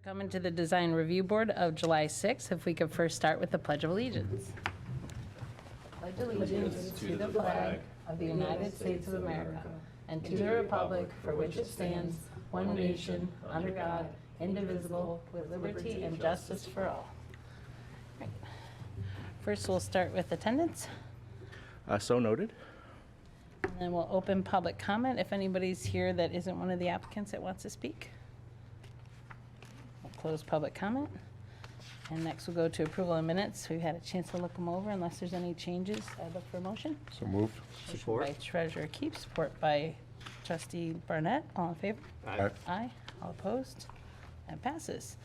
Coming to the Design Review Board of July 6th, if we could first start with the Pledge of Allegiance. Pledge allegiance to the flag of the United States of America and to the republic for which it stands, one nation, under God, indivisible, with liberty and justice for all. Right. First, we'll start with attendance, So noted. and then we'll open public comment if anybody's here that isn't one of the applicants that wants to speak. We'll close public comment. And next we'll go to approval of minutes. We've had a chance to look them over. Unless there's any changes, I'd look for a motion. So moved. Motion by Treasurer Keefe, support by Trustee Barnett. All in favor? Aye. Aye. All opposed? That passes.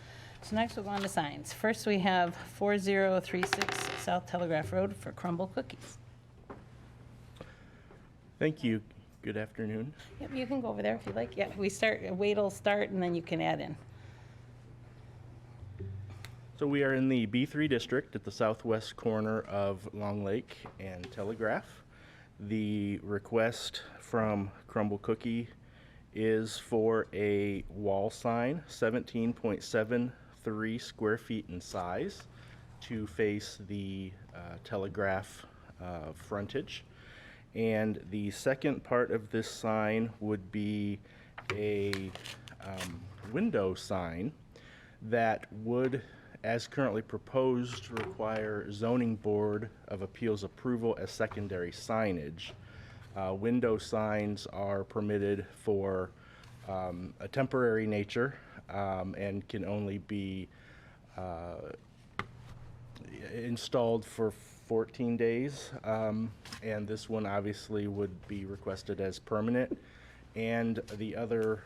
So next we'll go on to signs. First we have 4036 South Telegraph Road for Crumbl Cookies. Thank you. Good afternoon. Yep, you can go over there if you like. Yeah, Wade will start and then you can add in. So we are in the B3 district at the southwest corner of Long Lake and Telegraph. The request from Crumbl Cookie is for a wall sign, 17.73 square feet in size, to face the Telegraph frontage. And the second part of this sign would be a window sign that would, as currently proposed, require Zoning Board of Appeals approval as secondary signage. Window signs are permitted for a temporary nature and can only be installed for 14 days. And this one obviously would be requested as permanent. And the other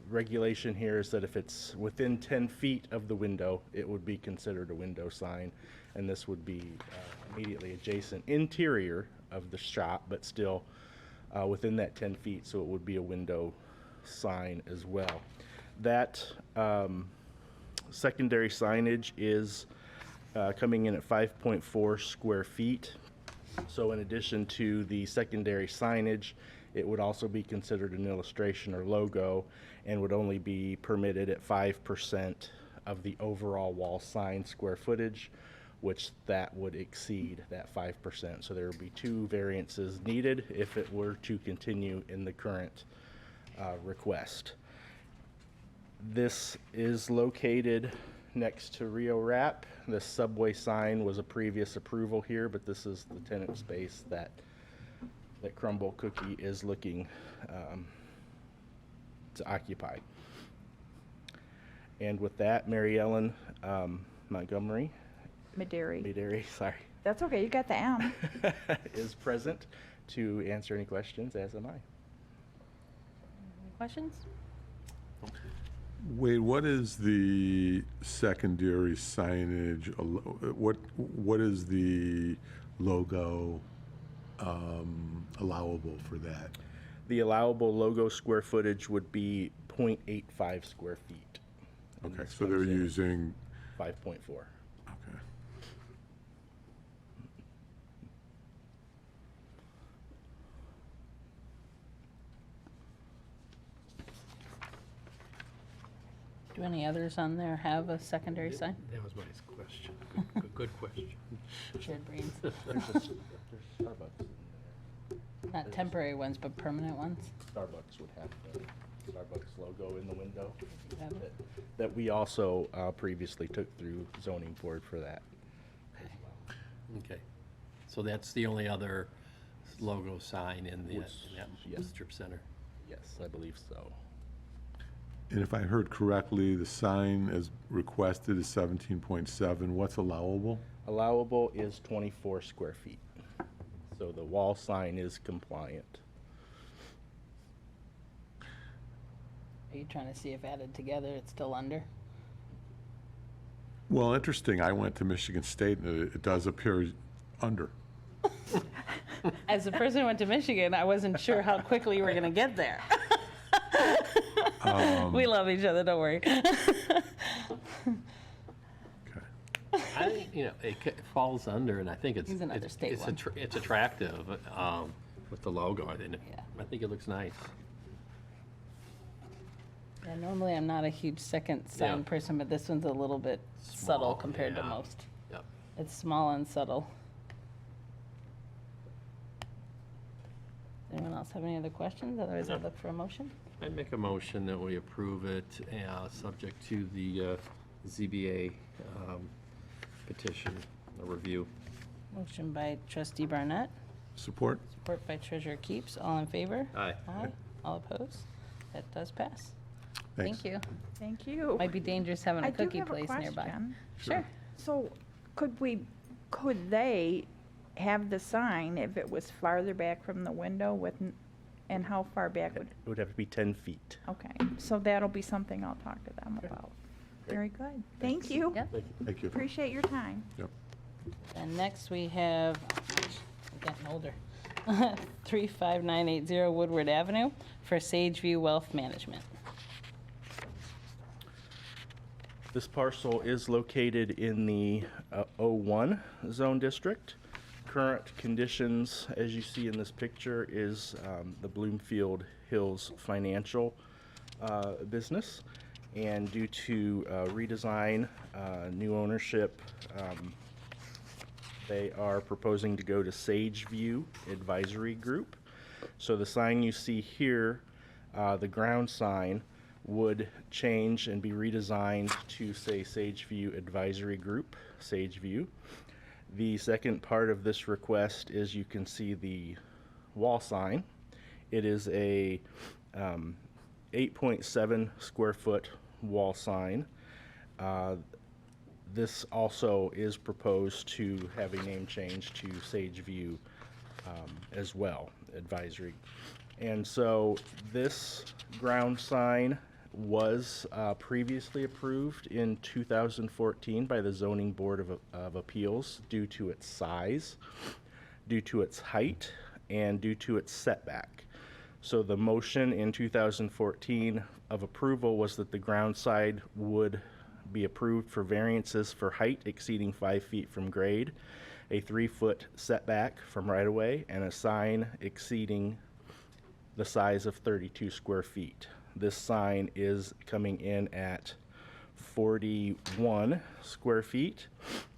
regulation here is that if it's within 10 feet of the window, it would be considered a window sign, and this would be immediately adjacent interior of the shop, but still within that 10 feet, so it would be a window sign as well. That secondary signage is coming in at 5.4 square feet. So in addition to the secondary signage, it would also be considered an illustration or logo and would only be permitted at 5% of the overall wall sign square footage, which that would exceed that 5%. So there would be two variances needed if it were to continue in the current request. This is located next to Rio Rap. The subway sign was a previous approval here, but this is the tenant space that Crumbl Cookie is looking to occupy. And with that, Mary Ellen Montgomery, Mederi. sorry, That's okay, you got the M. is present to answer any questions, as am I. Any questions? Wade, what is the secondary signage? What is the logo allowable for that? The allowable logo square footage would be 0.85 square feet. And Okay, this so they're comes in at using, 5.4. okay. Do any others on there have a secondary sign? That was my question. Good question. Shared brains. There's Starbucks. Not temporary ones, but permanent ones. Starbucks would have the Starbucks logo in the window You have it? that we also previously took through zoning board for that. Okay. So that's the only other logo sign in that Yes. strip center? Yes, I believe so. And if I heard correctly, the sign as requested is 17.7. What's allowable? Allowable is 24 square feet. So the wall sign is compliant. Are you trying to see if added together it's still under? Well, interesting, I went to Michigan State and it does appear under. As a person who went to Michigan, I wasn't sure how quickly you were going to get there. We love each other, don't worry. Okay. I think, it falls under, and I think it's. Use another it's- state it's one. It's attractive with the logo, and Yeah. I think it looks nice. Yeah, normally I'm not a huge second sign Yeah. person, but this one's a little bit subtle Small, compared to yeah. most. Yep. It's small and subtle. Anyone else have any other questions? Otherwise, I'd look for a motion. I'd make a motion that we approve it, subject to the ZBA petition, a review. Motion by trustee Barnett, Support? support by treasurer Keeps. All in favor? Aye. Aye. All opposed? That does pass. Thanks. Thank you. Thank you. Might be dangerous having I a do cookie have a place nearby. question. Sure. So could they have the sign if it was farther back from the window and how far back would? It would have to be 10 feet. Okay, so that'll be something I'll talk to them about. Very good. Thank you. Yep. Thank you. Appreciate your time. Yep. And next we have, I'm getting older, 35980 Woodward Avenue for SageView Wealth Management. This parcel is located in the O1 zone district. Current conditions, as you see in this picture, is the Bloomfield Hills Financial business. And due to redesign, new ownership, they are proposing to go to SageView Advisory Group. So the sign you see here, the ground sign, would change and be redesigned to say SageView Advisory Group, SageView. The second part of this request is you can see the wall sign. It is a 8.7 square foot wall sign. This also is proposed to have a name change to SageView as well, advisory. And so this ground sign was previously approved in 2014 by the Zoning Board of Appeals due to its size, due to its height, and due to its setback. So the motion in 2014 of approval was that the ground sign would be approved for variances for height exceeding 5 feet from grade, a 3-foot setback from right-of-way, and a sign exceeding the size of 32 square feet. This sign is coming in at 41 square feet.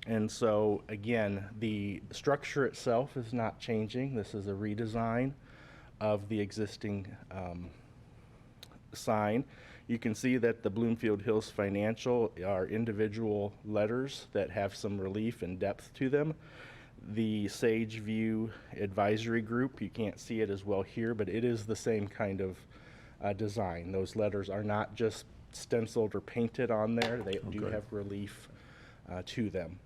And so again, the structure itself is not changing. This is a redesign of the existing sign. You can see that the Bloomfield Hills Financial are individual letters that have some relief and depth to them. The SageView Advisory Group, you can't see it as well here, but it is the same kind of design. Those letters are not just stenciled or painted on there. They do have relief to them.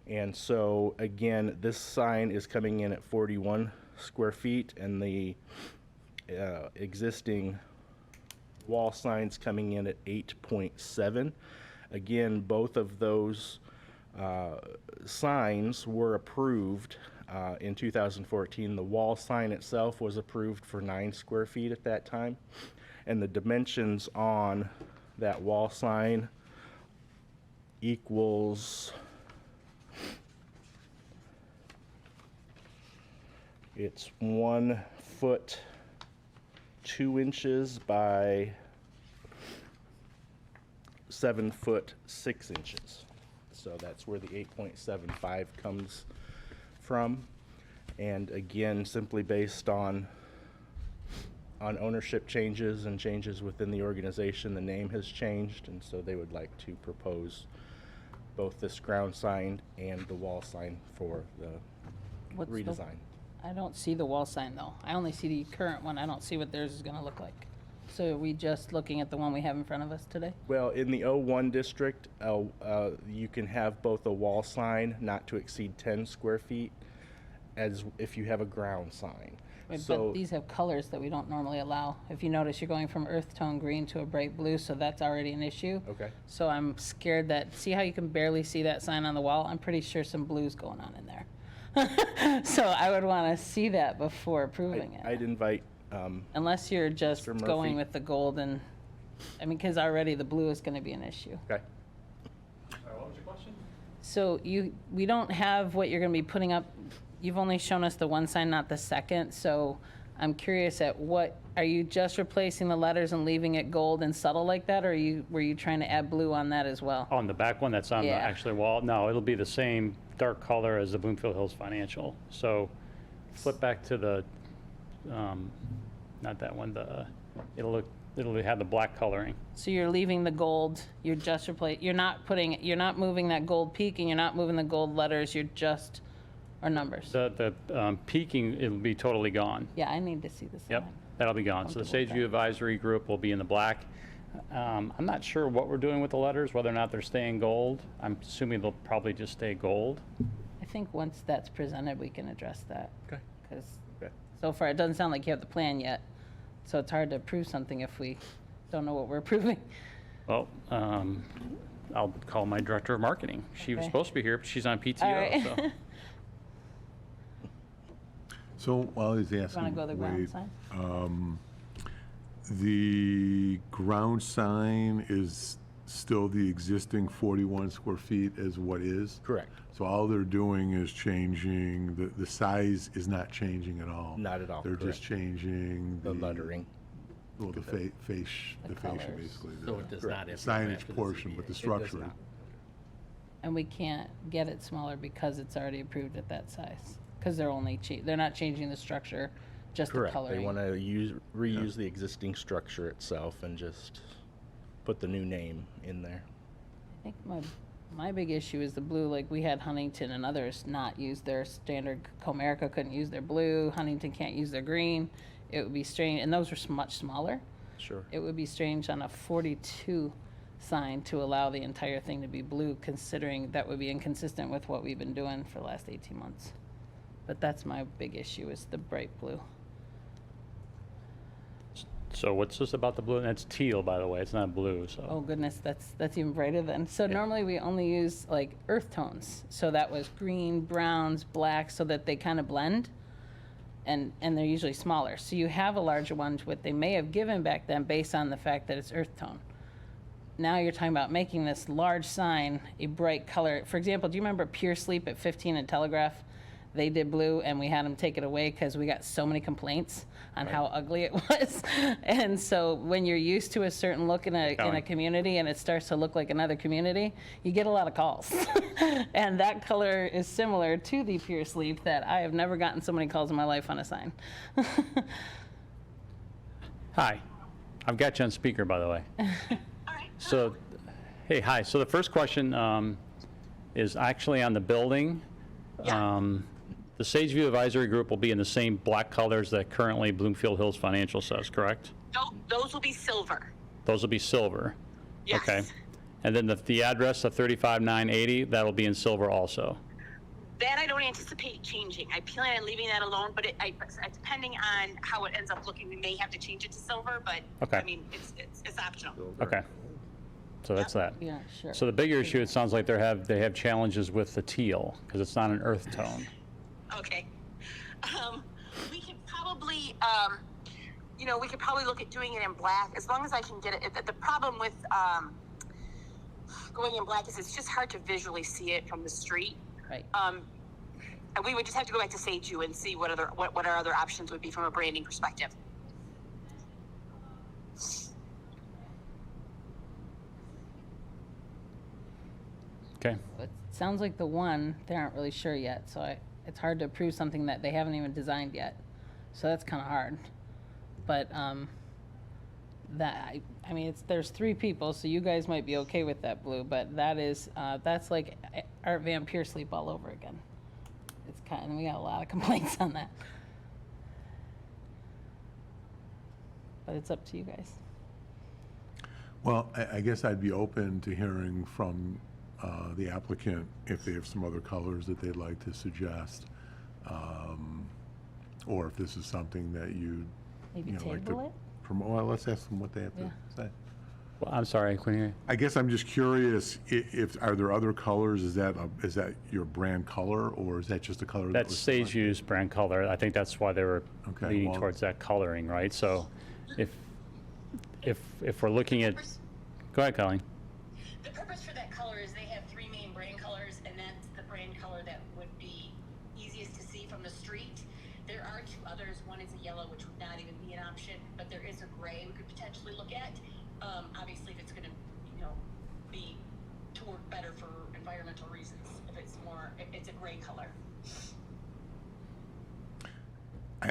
And so again, this sign is coming in at 41 square feet, and the existing wall signs coming in at 8.7. Again, both of those signs were approved in 2014. The wall sign itself was approved for 9 square feet at that time, and the dimensions on that wall sign equals, it's 1 foot 2 inches by 7 foot 6 inches. So that's where the 8.75 comes from. And again, simply based on ownership changes and changes within the organization, the name has changed, and so they would like to propose both this ground sign and the wall sign for the What's the- redesign. I don't see the wall sign though. I only see the current one. I don't see what theirs is gonna look like. So are we just looking at the one we have in front of us today? Well, in the O1 district, you can have both a wall sign not to exceed 10 square feet as if you have a ground sign. But these have colors that we don't normally allow. If you notice, you're going from earth tone green to a bright blue, so that's already an issue. Okay. So I'm scared that, see how you can barely see that sign on the wall? I'm pretty sure some blue's going on in there. So I would want to see that before approving it. I'd invite, Unless you're just Mr. going Murphy. with the gold and, I mean, because already the blue is going to be an issue. okay. What was your question? So we don't have what you're going to be putting up. You've only shown us the one sign, not the second. So I'm curious at what, are you just replacing the letters and leaving it gold and subtle like that, or were you trying to add blue on that as well? On the back one that's on the Yeah. actual wall, no, it'll be the same dark color as the Bloomfield Hills Financial. So flip back to the, not that one, it'll have the black coloring. So you're leaving the gold, you're just you're not moving that gold peak, and you're not moving the gold letters, you're just, or numbers. The peaking, it'll be totally gone. Yeah, I need to see this. Yep, that'll be gone. So the Comfortable with SageView Advisory Group will be in the black. I'm not sure what we're doing with the letters, whether or not they're staying gold. I'm assuming they'll probably just stay gold. I think once that's presented, we can address that. Okay. Because Okay. so far, it doesn't sound like you have the plan yet. So it's hard to approve something if we don't know what we're approving. Well, I'll call my Director of Marketing. She was Okay. supposed to be here, but she's on PTO, All right. so. So while he's Want to asking, go the ground Wade, sign? the ground sign is still the existing 41 square feet as what is? Correct. So all they're doing is changing, the size is not changing at all? Not at all, They're just correct. changing The lettering. Well, the fascia, The basically. colors. So it does not have to go Signage back to the portion, but the ZBA. structure. not. And we can't get it smaller because it's already approved at that size. Because they're not changing the structure, just the Correct. coloring. They want to reuse the existing structure itself and just put the new name in there. I think my big issue is the blue. Like, we had Huntington and others not use their standard. Comerica couldn't use their blue. Huntington can't use their green. It would be strange, and those were much smaller. Sure. It would be strange on a 42 sign to allow the entire thing to be blue, considering that would be inconsistent with what we've been doing for the last 18 months. But that's my big issue, is the bright blue. So what's this about the blue? That's teal, by the way, it's not blue, so. Oh goodness, that's even brighter than. So normally we only use like earth tones. So that was green, browns, blacks, so that they kind of blend. And they're usually smaller. So you have a larger one, what they may have given back then based on the fact that it's earth tone. Now you're talking about making this large sign a bright color. For example, do you remember Pure Sleep at 15 and Telegraph? They did blue, and we had them take it away because we got so many complaints on how ugly it was. And so when you're used to a certain look in a community and it starts to look like another community, you get a lot of calls. And that color is similar to the Pure Sleep that I have never gotten so many calls in my life on a sign. Hi, I've got you on speaker, by the way. So, hey, hi. So the first question is actually on the building. The SageView Advisory Group will be in the same black colors that currently Bloomfield Hills Financial says, correct? Those will be silver. Those will be silver. Yes. Okay. And then the address of 35980, that'll be in silver also. That I don't anticipate changing. I plan on leaving that alone, but depending on how it ends up looking, we may have to change it to silver, but Okay. I mean, it's optional. Okay. So that's that. Yeah, sure. So the bigger issue, it sounds like they have challenges with the teal because it's not an earth tone. Okay. We could probably, we could probably look at doing it in black as long as I can get it. The problem with going in black is it's just hard to visually see it from the street. Right. And we would just have to go back to SageView and see what our other options would be from a branding perspective. Okay. It sounds like the one, they aren't really sure yet, so it's hard to approve something that they haven't even designed yet. So that's kind of hard. But there's 3 people, so you guys might be okay with that blue, but that's like Art Van Pure Sleep all over again. It's and we got a lot of complaints on that. But it's up to you guys. Well, I guess I'd be open to hearing from the applicant if they have some other colors that they'd like to suggest. Or if this is something that you'd, Maybe like table to it? promote. Well, let's ask them what they have Yeah. to say. Well, I'm sorry, I couldn't hear you. I guess I'm just curious, are there other colors? Is that your brand color, or is that just a color? That's SageView's brand color. I think that's why they were Okay, leaning well- towards that coloring, right? So if we're looking at, go ahead, Colleen. The purpose for that color is they have 3 main brand colors, and that's the brand color that would be easiest to see from the street. There are two others. One is a yellow, which would not even be an option, but there is a gray we could potentially look at. Obviously, if it's going to, be to work better for environmental reasons, if it's a gray color.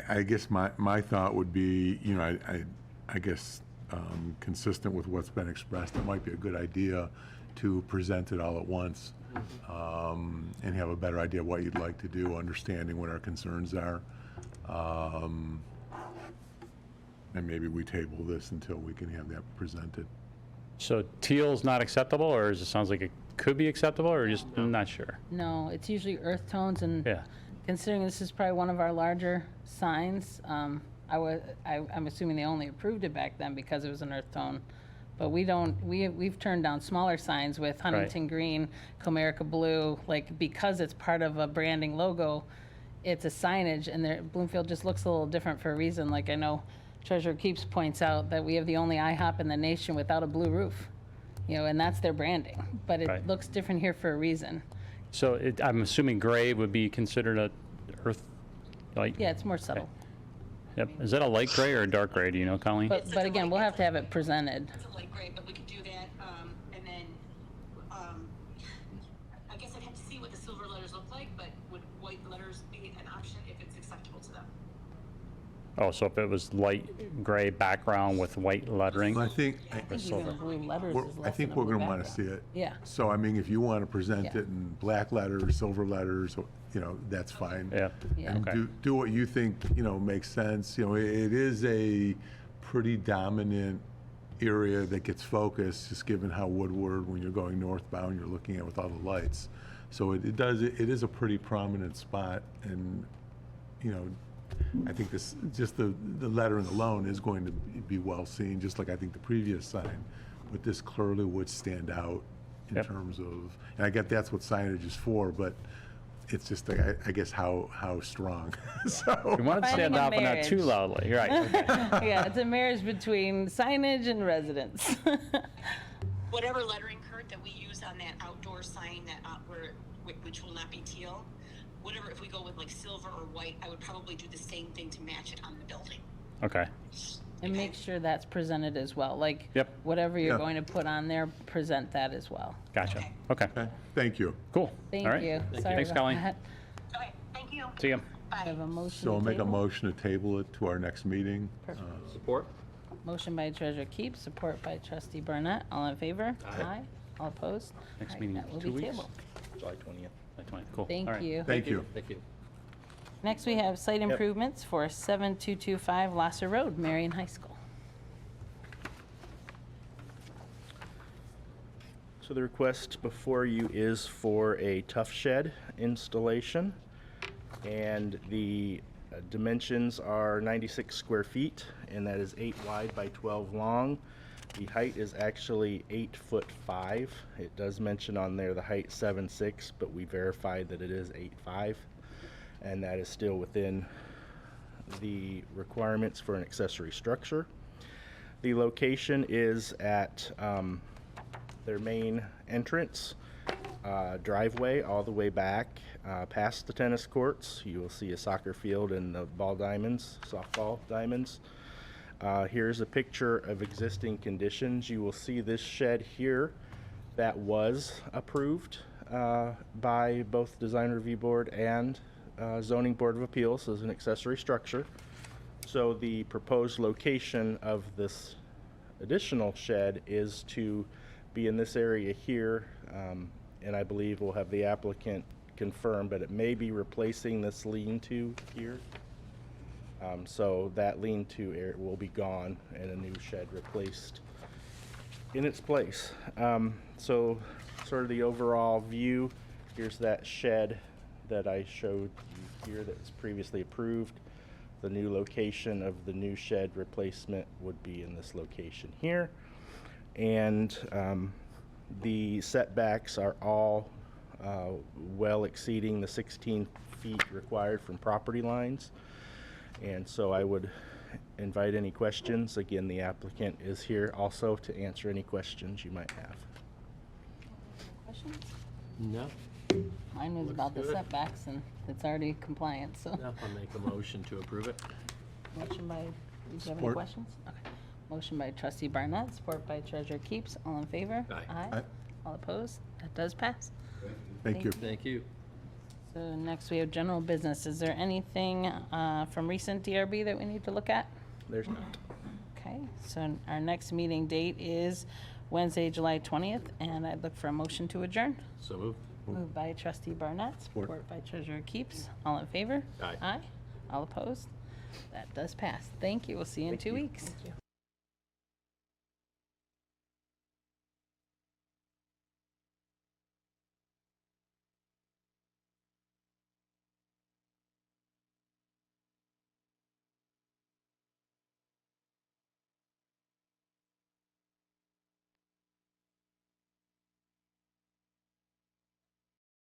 I guess my thought would be, I guess, consistent with what's been expressed, it might be a good idea to present it all at once, and have a better idea of what you'd like to do, understanding what our concerns are. And maybe we table this until we can have that presented. So teal's not acceptable, or is it sounds like it could be acceptable, or just not sure? No, it's usually earth tones, and Yeah. considering this is probably one of our larger signs, I'm assuming they only approved it back then because it was an earth tone. But we've turned down smaller signs with Huntington Green, Comerica Blue, because it's part of a branding logo, it's a signage, and Bloomfield just looks a little different for a reason. Like I know Treasurer Keeps points out that we have the only IHOP in the nation without a blue roof, and that's their branding. But it Right. looks different here for a reason. So I'm assuming gray would be considered a earth light? Yeah, it's more subtle. Yep. Is that a light gray or a dark gray? Do you know, Colleen? But again, we'll have to have it presented. It's a light gray, but we could do that. And then, I guess I'd have to see what the silver letters look like, but would white letters be an option if it's acceptable to them? Oh, so if it was light gray background with white lettering? Well, I think, Even blue letters is I less think than a we're blue going to want to see background. it. Yeah. So, I mean, if you want to present Yeah. it in black letters, silver letters, that's fine. Yeah. Yeah. And Okay. do what you think, makes sense. It is a pretty dominant area that gets focused, just given how Woodward, when you're going northbound, you're looking at with all the lights. So it is a pretty prominent spot, and, I think just the lettering alone is going to be well seen, just like I think the previous sign. But this clearly would stand out in Yep. terms of, and I get that's what signage is for, but it's just, I guess, how strong. So. You want to stand Finding a out, but not too marriage. loudly. You're right. Okay. Yeah, it's a marriage between signage and residents. Whatever lettering, Kurt, that we use on that outdoor sign which will not be teal, whatever, if we go with like silver or white, I would probably do the same thing to match it on the building. Okay. And make sure that's presented as well. Yep. Whatever you're Yeah. going to put on there, present that as well. Gotcha. Okay. Okay. Okay, thank you. Cool. Thank All right. you. Sorry Thanks, about Colleen. that. Okay, thank you. See you. I have Bye. a motion So I'll to make a table. motion to table it to our next meeting. Perfect. Support? Motion by Treasurer Keep, support by Trustee Burnett. All in favor? Aye. All opposed? Next All right, meeting that in will 2 be weeks? tabled. July 20th. Cool. Thank All right. you. Thank you. Thank you. Next, we have site improvements for 7225 Lahser Road, Marion High School. So the request before you is for a tough shed installation, and the dimensions are 96 square feet, and that is 8 wide by 12 long. The height is actually 8'5". It does mention on there the height 7'6", but we verified that it is 8'5", and that is still within the requirements for an accessory structure. The location is at their main entrance, driveway all the way back past the tennis courts. You will see a soccer field and the ball diamonds, softball diamonds. Here's a picture of existing conditions. You will see this shed here that was approved by both Design Review Board and Zoning Board of Appeals as an accessory structure. So the proposed location of this additional shed is to be in this area here, and I believe we'll have the applicant confirm, but it may be replacing this lean-to here. So that lean-to area will be gone and a new shed replaced in its place. So sort of the overall view, here's that shed that I showed you here that was previously approved. The new location of the new shed replacement would be in this location here. And the setbacks are all well exceeding the 16 feet required from property lines. And so I would invite any questions. Again, the applicant is here also to answer any questions you might have. Questions? No. Mine was Looks about the good. setbacks, and it's already compliant, so. Yeah, I'll make a motion to approve it. Motion by, do you have any Support. questions? Okay. Motion by trustee Barnett, support by treasurer Keeps. All in favor? Aye. Aye. All opposed? That does pass. Thank you. Thank you. So next we have general business. Is there anything from recent DRB that we need to look at? There's not. Okay, so our next meeting date is Wednesday, July 20th, and I'd look for a motion to adjourn. So moved. Moved by trustee Barnett, Support. support by treasurer Keeps. All in favor? Aye. Aye. All opposed? That does pass. Thank you. We'll see you in 2 weeks. Thank you.